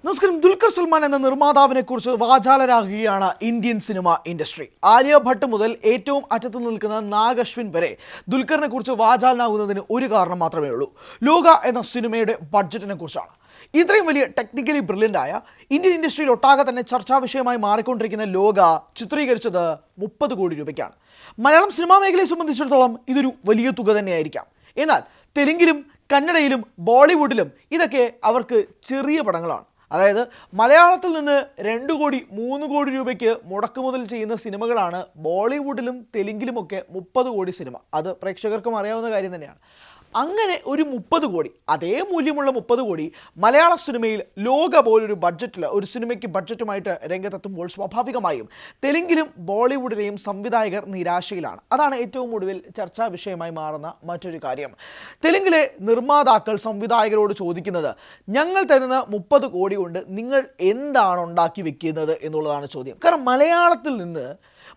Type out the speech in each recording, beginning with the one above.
നമസ്കാരം. ദുൽഖർ സൽമാൻ എന്ന നിർമ്മാതാവിനെ കുറിച്ച് വാചാലരാകുകയാണ് Indian cinema industry. Alia Bhatt മുതൽ ഏറ്റവും അറ്റത്ത് നിൽക്കുന്ന നാഗ് അശ്വിൻ വരെ ദുൽഖറിനെ കുറിച്ച് വാചാലനാകുന്നതിന് ഒരു കാരണം മാത്രമേ ഉള്ളൂ. ലോക എന്ന സിനിമയുടെ ബഡ്ജറ്റിനെ കുറിച്ചാണ്. ഇത്രയും വലിയ ടെക്നിക്കലി ബ്രില്യൻ്റ് ആയ ഇന്ത്യൻ ഇൻഡസ്ട്രിയിൽ ഒട്ടാകെ തന്നെ ചർച്ചാ വിഷയമായി മാറിക്കൊണ്ടിരിക്കുന്ന ലോക ചിത്രീകരിച്ചത് 30 കോടി രൂപയ്ക്കാണ്. മലയാളം സിനിമാ മേഖലയെ സംബന്ധിച്ചിടത്തോളം ഇതൊരു വലിയ തുക തന്നെയായിരിക്കാം. എന്നാൽ തെലുങ്കിലും കന്നഡയിലും ബോളിവുഡിലും ഇതൊക്കെ അവർക്ക് ചെറിയ പടങ്ങളാണ്. അതായത് മലയാളത്തിൽ നിന്ന് 2 കോടി 3 കോടി രൂപയ്ക്ക് മുടക്കുമുതൽ ചെയ്യുന്ന സിനിമകളാണ് ബോളിവുഡിലും തെലുങ്കിലുമൊക്കെ 30 കോടി സിനിമ. അത് പ്രേക്ഷകർക്കും അറിയാവുന്ന കാര്യം തന്നെയാണ്. അങ്ങനെ ഒരു 30 കോടി, അതേ മൂല്യമുള്ള 30 കോടി മലയാള സിനിമയിൽ ലോക പോലൊരു ബഡ്ജറ്റിൽ ഒരു സിനിമയ്ക്ക് ബഡ്ജറ്റുമായിട്ട് രംഗത്തെത്തുമ്പോൾ സ്വാഭാവികമായും തെലുങ്കിലും ബോളിവുഡിലെയും സംവിധായകർ നിരാശയിലാണ്. അതാണ് ഏറ്റവും ഒടുവിൽ ചർച്ചാ വിഷയമായി മാറുന്ന മറ്റൊരു കാര്യം. തെലുങ്കിലെ നിർമ്മാതാക്കൾ സംവിധായകരോട് ചോദിക്കുന്നത്, ഞങ്ങൾ തരുന്ന 30 കോടി കൊണ്ട് നിങ്ങൾ എന്താണ് ഉണ്ടാക്കി വെക്കുന്നത് എന്നുള്ളതാണ് ചോദ്യം. കാരണം മലയാളത്തിൽ നിന്ന്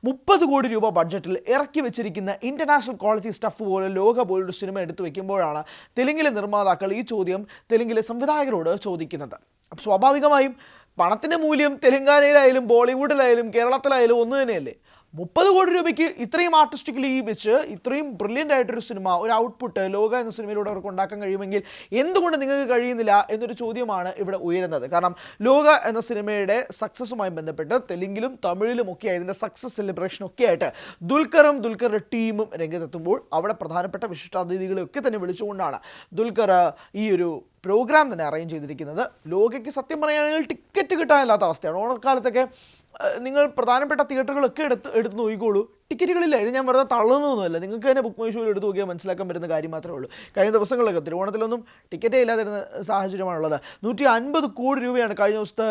30 കോടി രൂപ ബഡ്ജറ്റിൽ ഇറക്കി വെച്ചിരിക്കുന്ന ഇൻ്റർനാഷണൽ ക്വാളിറ്റി സ്റ്റഫ് പോലെ ലോക പോലൊരു സിനിമ എടുത്തു വെക്കുമ്പോഴാണ് തെലുങ്കിലെ നിർമ്മാതാക്കൾ ഈ ചോദ്യം തെലുങ്കിലെ സംവിധായകരോട് ചോദിക്കുന്നത്. അപ്പോൾ സ്വാഭാവികമായും പണത്തിൻ്റെ മൂല്യം തെലങ്കാനയിലായാലും ബോളിവുഡിലായാലും കേരളത്തിലായാലും ഒന്ന് തന്നെയല്ലേ. 30 കോടി രൂപയ്ക്ക് ഇത്രയും ആർട്ടിസ്റ്റിക്കലി വെച്ച് ഇത്രയും ബ്രില്യൻ്റ് ആയിട്ടൊരു സിനിമ, ഒരു ഔട്ട്പുട്ട് ലോക എന്ന സിനിമയിലൂടെ അവർക്ക് ഉണ്ടാക്കാൻ കഴിയുമെങ്കിൽ എന്തുകൊണ്ട് നിങ്ങൾക്ക് കഴിയുന്നില്ല എന്നൊരു ചോദ്യമാണ് ഇവിടെ ഉയരുന്നത്. കാരണം ലോക എന്ന സിനിമയുടെ സക്സസ്സുമായി ബന്ധപ്പെട്ട് തെലുങ്കിലും തമിഴിലും ഒക്കെ ഇതിൻ്റെ സക്സസ് സെലിബ്രേഷനൊക്കെ ആയിട്ട് ദുൽഖറുടെ ടീമും രംഗത്തെത്തുമ്പോൾ അവിടെ പ്രധാനപ്പെട്ട വിശിഷ്ടാതിഥികളെയൊക്കെ തന്നെ വിളിച്ചുകൊണ്ടാണ് ദുൽഖർ ഈ ഒരു പ്രോഗ്രാം തന്നെ അറേഞ്ച് ചെയ്തിരിക്കുന്നത്. ലോകയ്ക്ക് സത്യം പറയുകയാണെങ്കിൽ ടിക്കറ്റ് കിട്ടാനില്ലാത്ത അവസ്ഥയാണ്. ഓണക്കാലത്തൊക്കെ നിങ്ങൾ പ്രധാനപ്പെട്ട തിയേറ്ററുകളൊക്കെ എടുത്ത് നോക്കിക്കോളൂ, ടിക്കറ്റുകളില്ല. ഇത് ഞാൻ വെറുതെ തള്ളുന്നൊന്നുമല്ല, നിങ്ങൾക്ക് തന്നെ ബുക്ക് മൈ ഷോയിൽ എടുത്ത് നോക്കിയാൽ മനസ്സിലാക്കാൻ പറ്റുന്ന കാര്യം മാത്രമേ ഉള്ളൂ. കഴിഞ്ഞ ദിവസങ്ങളിലൊക്കെ തിരുവോണത്തിലൊന്നും ടിക്കറ്റേ ഇല്ലാതിരുന്ന സാഹചര്യമാണുള്ളത്. 150 കോടി രൂപയാണ് കഴിഞ്ഞ ദിവസത്തെ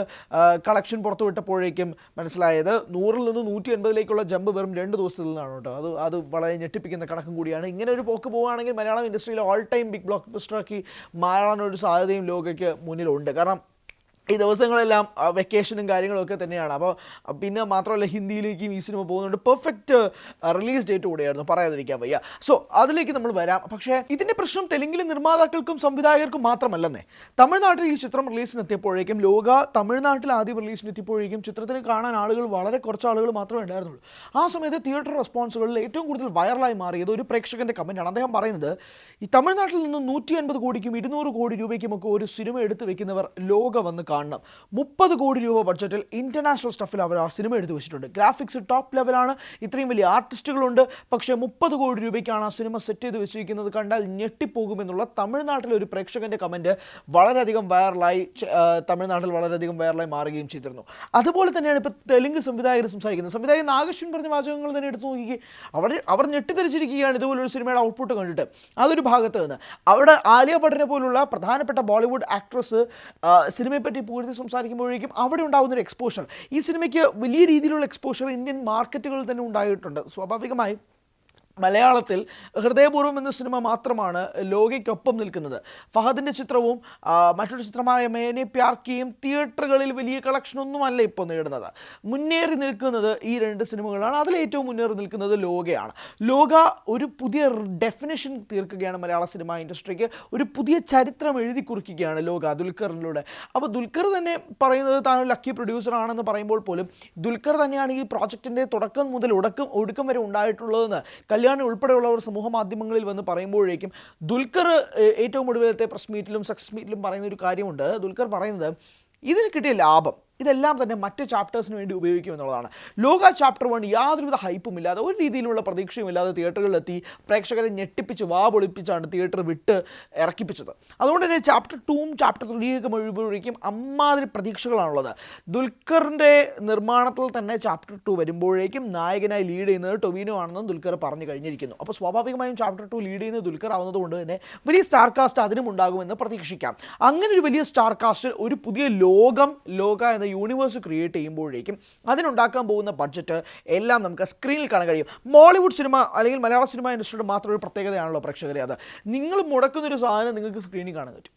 കളക്ഷൻ പുറത്തുവിട്ടപ്പോഴേക്കും മനസ്സിലായത്. 100-ൽ നിന്ന് 180-ലേക്കുള്ള ജമ്പ് വെറും 2 ദിവസത്തിൽ നിന്നാണ് കേട്ടോ. അത് വളരെ ഞെട്ടിപ്പിക്കുന്ന കണക്കും കൂടിയാണ്. ഇങ്ങനെ ഒരു പോക്ക് പോവുകയാണെങ്കിൽ മലയാളം ഇൻഡസ്ട്രിയിലെ ഓൾ ടൈം ബിഗ് ബ്ലോക്ക് ബസ്റ്ററാക്കി മാറാനൊരു സാധ്യതയും ലോകയ്ക്ക് മുന്നിലുണ്ട്. കാരണം ഈ ദിവസങ്ങളെല്ലാം വെക്കേഷനും കാര്യങ്ങളൊക്കെ തന്നെയാണ്. അപ്പോൾ പിന്നെ മാത്രമല്ല ഹിന്ദിയിലേക്കും ഈ സിനിമ പോകുന്നുണ്ട്. പെർഫെക്റ്റ് റിലീസ് ഡേറ്റ് കൂടെയായിരുന്നു, പറയാതിരിക്കാൻ വയ്യ. സോ അതിലേക്ക് നമ്മൾ വരാം. പക്ഷേ ഇതിൻ്റെ പ്രശ്നം തെലുങ്കിലെ നിർമ്മാതാക്കൾക്കും സംവിധായകർക്കും മാത്രമല്ലെന്നേ. തമിഴ്നാട്ടിൽ ഈ ചിത്രം റിലീസിനെത്തിയപ്പോഴേക്കും ലോക തമിഴ്നാട്ടിൽ ആദ്യം റിലീസിനെത്തിയപ്പോഴേക്കും ചിത്രത്തിന് കാണാൻ ആളുകൾ വളരെ കുറച്ച് ആളുകൾ മാത്രമേ ഉണ്ടായിരുന്നുള്ളൂ. ആ സമയത്ത് തിയേറ്റർ റെസ്പോൺസുകളിൽ ഏറ്റവും കൂടുതൽ വൈറലായി മാറിയത് ഒരു പ്രേക്ഷകൻ്റെ കമൻറ്റാണ്. അദ്ദേഹം പറയുന്നത്, ഈ തമിഴ്നാട്ടിൽ നിന്ന് 150 കോടിക്കും 200 കോടി രൂപയ്ക്കുമൊക്കെ ഒരു സിനിമ എടുത്ത് വെക്കുന്നവർ ലോക വന്ന് കാണണം. 30 കോടി രൂപ ബഡ്ജറ്റിൽ ഇൻ്റർനാഷണൽ സ്റ്റഫിൽ അവർ ആ സിനിമ എടുത്ത് വെച്ചിട്ടുണ്ട്. ഗ്രാഫിക്സ് ടോപ്പ് ലെവലാണ്, ഇത്രയും വലിയ ആർട്ടിസ്റ്റുകളുണ്ട്. പക്ഷേ 30 കോടി രൂപയ്ക്കാണ് ആ സിനിമ സെറ്റ് ചെയ്ത് വെച്ചിരിക്കുന്നത്, കണ്ടാൽ ഞെട്ടിപ്പോകുമെന്നുള്ള തമിഴ്നാട്ടിലെ ഒരു പ്രേക്ഷകൻ്റെ കമൻറ്റ് വളരെയധികം വൈറലായി, തമിഴ്നാട്ടിൽ വളരെയധികം വൈറലായി മാറുകയും ചെയ്തിരുന്നു. അതുപോലെ തന്നെയാണ് ഇപ്പോൾ തെലുങ്ക് സംവിധായകർ സംസാരിക്കുന്നത്. സംവിധായകൻ നാഗ് അശ്വിൻ പറഞ്ഞ വാചകങ്ങൾ തന്നെ എടുത്ത് നോക്കി, അവർ ഞെട്ടിത്തെറിച്ചിരിക്കുകയാണ് ഇതുപോലൊരു സിനിമയുടെ ഔട്ട്പുട്ട് കണ്ടിട്ട്. അതൊരു ഭാഗത്ത് നിന്ന് അവിടെ ആലിയ ഭട്ടിനെ പോലുള്ള പ്രധാനപ്പെട്ട ബോളിവുഡ് ആക്ട്രസ് സിനിമയെപ്പറ്റി പൂർത്തി സംസാരിക്കുമ്പോഴേക്കും അവിടെ ഉണ്ടാകുന്നൊരു എക്സ്പോഷർ, ഈ സിനിമയ്ക്ക് വലിയ രീതിയിലുള്ള എക്സ്പോഷർ ഇന്ത്യൻ മാർക്കറ്റുകളിൽ തന്നെ ഉണ്ടായിട്ടുണ്ട്. സ്വാഭാവികമായും മലയാളത്തിൽ ഹൃദയപൂർവ്വം എന്ന സിനിമ മാത്രമാണ് ലോകയ്ക്കൊപ്പം നിൽക്കുന്നത്. ഫഹദിൻ്റെ ചിത്രവും മറ്റൊരു ചിത്രമായ മേനെ പ്യാർ കിയും തിയേറ്ററുകളിൽ വലിയ കളക്ഷനൊന്നുമല്ല ഇപ്പോൾ നേടുന്നത്. മുന്നേറി നിൽക്കുന്നത് ഈ 2 സിനിമകളാണ്. അതിലേറ്റവും മുന്നേറി നിൽക്കുന്നത് ലോകയാണ്. ലോക ഒരു പുതിയ ഡെഫിനിഷൻ തീർക്കുകയാണ് മലയാള സിനിമ ഇൻഡസ്ട്രിക്ക്. ഒരു പുതിയ ചരിത്രം എഴുതി കുറിക്കുകയാണ് ലോക ദുൽഖറിലൂടെ. അപ്പോൾ ദുൽഖർ തന്നെ പറയുന്നത് താൻ ലക്കി പ്രൊഡ്യൂസർ ആണെന്ന് പറയുമ്പോൾ പോലും ദുൽഖർ തന്നെയാണ് ഈ പ്രോജക്റ്റിൻ്റെ തുടക്കം മുതൽ ഒടുക്കം വരെ ഉണ്ടായിട്ടുള്ളതെന്ന് കല്യാൺ ഉൾപ്പെടെയുള്ളവർ സമൂഹ മാധ്യമങ്ങളിൽ വന്ന് പറയുമ്പോഴേക്കും ദുൽഖർ ഏറ്റവും ഒടുവിലത്തെ പ്രസ് മീറ്റിലും സക്സസ് മീറ്റിലും പറയുന്ന ഒരു കാര്യമുണ്ട്. ദുൽഖർ പറയുന്നത്, ഇതിന് കിട്ടിയ ലാഭം ഇതെല്ലാം തന്നെ മറ്റ് ചാപ്റ്റേഴ്സിന് വേണ്ടി ഉപയോഗിക്കുമെന്നുള്ളതാണ്. ലോക ചാപ്റ്റർ 1 യാതൊരുവിധ ഹൈപ്പും ഇല്ലാതെ, ഒരു രീതിയിലുള്ള പ്രതീക്ഷയും ഇല്ലാതെ തിയേറ്ററുകളിലെത്തി പ്രേക്ഷകരെ ഞെട്ടിപ്പിച്ച് പൊളിപ്പിച്ചാണ് തിയേറ്റർ വിട്ട് ഇറക്കിപ്പിച്ചത്. അതുകൊണ്ട് തന്നെ ചാപ്റ്റർ 2-ഉം ചാപ്റ്റർ 3-യൊക്കെ കഴിയുമ്പോഴേക്കും അമ്മാതിരി പ്രതീക്ഷകളാണുള്ളത്. ദുൽഖറിൻ്റെ നിർമ്മാണത്തിൽ തന്നെ ചാപ്റ്റർ 2 വരുമ്പോഴേക്കും നായകനായി ലീഡ് ചെയ്യുന്നത് ടൊവിനോ ആണെന്നും ദുൽഖർ പറഞ്ഞു കഴിഞ്ഞിരിക്കുന്നു. അപ്പോൾ സ്വാഭാവികമായും ചാപ്റ്റർ 2 ലീഡ് ചെയ്യുന്നത് ദുൽഖർ ആവുന്നതുകൊണ്ട് തന്നെ വലിയ സ്റ്റാർ കാസ്റ്റ് അതിനും ഉണ്ടാകുമെന്ന് പ്രതീക്ഷിക്കാം. അങ്ങനെ ഒരു വലിയ സ്റ്റാർ കാസ്റ്റിൽ ഒരു പുതിയ ലോക എന്ന യൂണിവേഴ്സ് ക്രിയേറ്റ് ചെയ്യുമ്പോഴേക്കും അതിനുണ്ടാക്കാൻ പോകുന്ന ബഡ്ജറ്റ് എല്ലാം നമുക്ക് സ്ക്രീനിൽ കാണാൻ കഴിയും. ബോളിവുഡ് സിനിമ അല്ലെങ്കിൽ മലയാള സിനിമ ഇൻഡസ്ട്രിയുടെ മാത്രം ഒരു പ്രത്യേകതയാണല്ലോ പ്രേക്ഷകരെ. അത് നിങ്ങൾ മുടക്കുന്നൊരു സാധനം നിങ്ങൾക്ക് സ്ക്രീനിൽ കാണാൻ പറ്റും.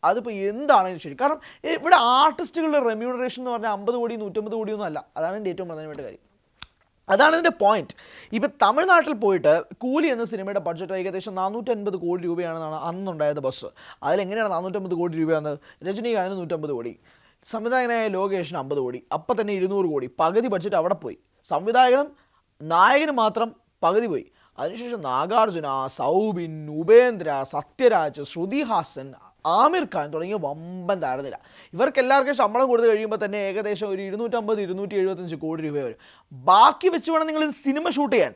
അതിപ്പോൾ എന്താണെങ്കിലും ശരി. കാരണം ഇവിടെ ആർട്ടിസ്റ്റുകളുടെ റെമ്യൂണറേഷൻ എന്ന് പറഞ്ഞാൽ 50 കോടി 150 കോടിയൊന്നും അല്ല. അതാണ് എൻ്റെ ഏറ്റവും പ്രധാനപ്പെട്ട കാര്യം. അതാണ് ഇതിൻ്റെ പോയിന്റ്. ഇപ്പോൾ തമിഴ്നാട്ടിൽ പോയിട്ട് കൂലി എന്ന സിനിമയുടെ ബഡ്ജറ്റ് ഏകദേശം 450 കോടി രൂപയാണെന്നാണ് അന്നുണ്ടായത് ബസ്. അതിലെങ്ങനെയാണ് 450 കോടി രൂപയാണെന്ന്? രജനീകാന്തിന് 150 കോടി, സംവിധായകനായ ലോകേഷിന് 50 കോടി, അപ്പം തന്നെ 200 കോടി, പകുതി ബഡ്ജറ്റ് അവിടെ പോയി. സംവിധായകനും നായകനും മാത്രം പകുതി പോയി. അതിനുശേഷം നാഗാർജുന, സൗബിൻ, ഉപേന്ദ്ര, സത്യരാജ്, ശ്രുതി ഹാസൻ, ആമിർ ഖാൻ തുടങ്ങിയ വമ്പൻ താരനിര. ഇവർക്കെല്ലാവർക്കും ശമ്പളം കൊടുത്ത് കഴിയുമ്പോൾ തന്നെ ഏകദേശം ഒരു 250-275 കോടി രൂപ വരും. ബാക്കി വെച്ച് വേണം നിങ്ങൾ സിനിമ ഷൂട്ട് ചെയ്യാൻ.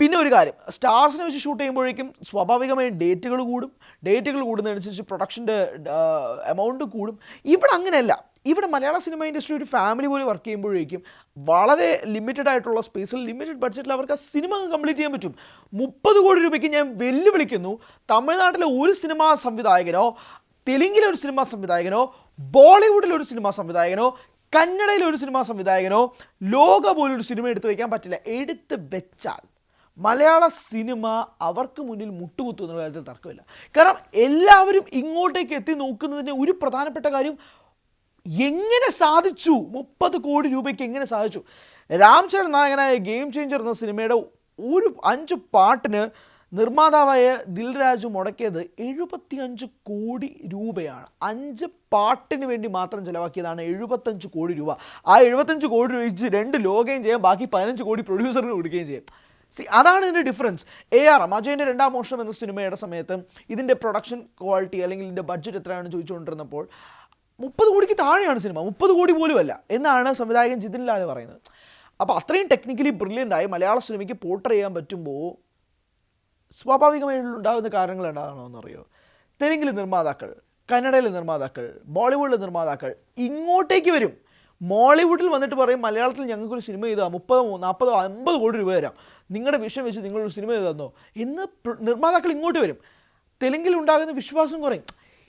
പിന്നെ ഒരു കാര്യം, സ്റ്റാർസിനെ വെച്ച് ഷൂട്ട് ചെയ്യുമ്പോഴേക്കും സ്വാഭാവികമായും ഡേറ്റുകൾ കൂടും. ഡേറ്റുകൾ കൂടുന്നതനുസരിച്ച് പ്രൊഡക്ഷൻ്റെ എമൗണ്ട് കൂടും. ഇവിടെ അങ്ങനെയല്ല. ഇവിടെ മലയാള സിനിമ ഇൻഡസ്ട്രി ഒരു ഫാമിലി പോലെ വർക്ക് ചെയ്യുമ്പോഴേക്കും വളരെ ലിമിറ്റഡ് ആയിട്ടുള്ള സ്പേസിൽ ലിമിറ്റഡ് ബഡ്ജറ്റിൽ അവർക്ക് ആ സിനിമ കംപ്ലീറ്റ് ചെയ്യാൻ പറ്റും. 30 കോടി രൂപയ്ക്ക് ഞാൻ വെല്ലുവിളിക്കുന്നു, തമിഴ്നാട്ടിലെ ഒരു സിനിമാ സംവിധായകനോ, തെലുങ്കിലെ ഒരു സിനിമാ സംവിധായകനോ, ബോളിവുഡിലെ ഒരു സിനിമാ സംവിധായകനോ, കന്നഡയിലെ ഒരു സിനിമാ സംവിധായകനോ ലോക പോലൊരു സിനിമ എടുത്തു വയ്ക്കാൻ പറ്റില്ല. എടുത്ത് വെച്ചാൽ മലയാള സിനിമ അവർക്ക് മുന്നിൽ മുട്ടുകുത്തു എന്നുള്ള കാര്യത്തിൽ തർക്കമില്ല. കാരണം എല്ലാവരും ഇങ്ങോട്ടേക്ക് എത്തി നോക്കുന്നതിന് ഒരു പ്രധാനപ്പെട്ട കാര്യം, എങ്ങനെ സാധിച്ചു 30 കോടി രൂപയ്ക്ക് എങ്ങനെ സാധിച്ചു? രാംചരൺ നായകനായ ഗെയിം ചേഞ്ചർ എന്ന സിനിമയുടെ ഒരു 5 പാട്ടിന് നിർമ്മാതാവായ ദിൽരാജു മുടക്കിയത് 75 കോടി രൂപയാണ്. 5 പാട്ടിന് വേണ്ടി മാത്രം ചിലവാക്കിയതാണ് 75 കോടി രൂപ. ആ 75 കോടി രൂപ വെച്ച് 2 ലോകയും ചെയ്യാം, ബാക്കി 15 കോടി പ്രൊഡ്യൂസറിന് കൊടുക്കുകയും ചെയ്യും. അതാണ് ഇതിൻ്റെ ഡിഫറൻസ്. AR അജയൻ്റെ 2-ാം മോഷണം എന്ന സിനിമയുടെ സമയത്ത് ഇതിൻ്റെ പ്രൊഡക്ഷൻ ക്വാളിറ്റി അല്ലെങ്കിൽ ഇതിൻ്റെ ബഡ്ജറ്റ് എത്രയാണെന്ന് ചോദിച്ചുകൊണ്ടിരുന്നപ്പോൾ 30 കോടിക്ക് താഴെയാണ് സിനിമ, 30 കോടി പോലും അല്ല എന്നാണ് സംവിധായകൻ ജിതിൻ ലാൽ പറയുന്നത്. അപ്പോൾ അത്രയും ടെക്നിക്കലി ബ്രില്യൻ്റായി മലയാള സിനിമയ്ക്ക് പോർട്രേ ചെയ്യാൻ പറ്റുമ്പോൾ സ്വാഭാവികമായിട്ടുണ്ടാകുന്ന കാര്യങ്ങൾ എന്താണെന്നറിയോ? തെലുങ്കിലെ നിർമ്മാതാക്കൾ, കന്നഡയിലെ നിർമ്മാതാക്കൾ, ബോളിവുഡിലെ നിർമ്മാതാക്കൾ ഇങ്ങോട്ടേക്ക് വരും. മോളിവുഡിൽ വന്നിട്ട് പറയും, മലയാളത്തിൽ ഞങ്ങൾക്കൊരു സിനിമ ചെയ്താൽ 30, 40, 50 കോടി രൂപ തരാം, നിങ്ങളുടെ വിഷയം വെച്ച് നിങ്ങളൊരു സിനിമ ചെയ്ത് തന്നോ എന്ന് നിർമ്മാതാക്കൾ ഇങ്ങോട്ട് വരും. തെലുങ്കിൽ ഉണ്ടാകുന്ന വിശ്വാസം കുറയും.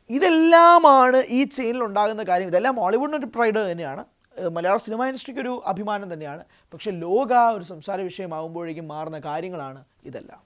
ഇതെല്ലാമാണ് ഈ ചെയിനിൽ ഉണ്ടാകുന്ന കാര്യം. ഇതെല്ലാം മോളിവുഡിനൊരു പ്രൈഡ് തന്നെയാണ്, മലയാള സിനിമ ഇൻഡസ്ട്രിക്ക് ഒരു അഭിമാനം തന്നെയാണ്. പക്ഷേ ലോക ഒരു സംസാര വിഷയമാകുമ്പോഴേക്കും മാറുന്ന കാര്യങ്ങളാണ് ഇതെല്ലാം.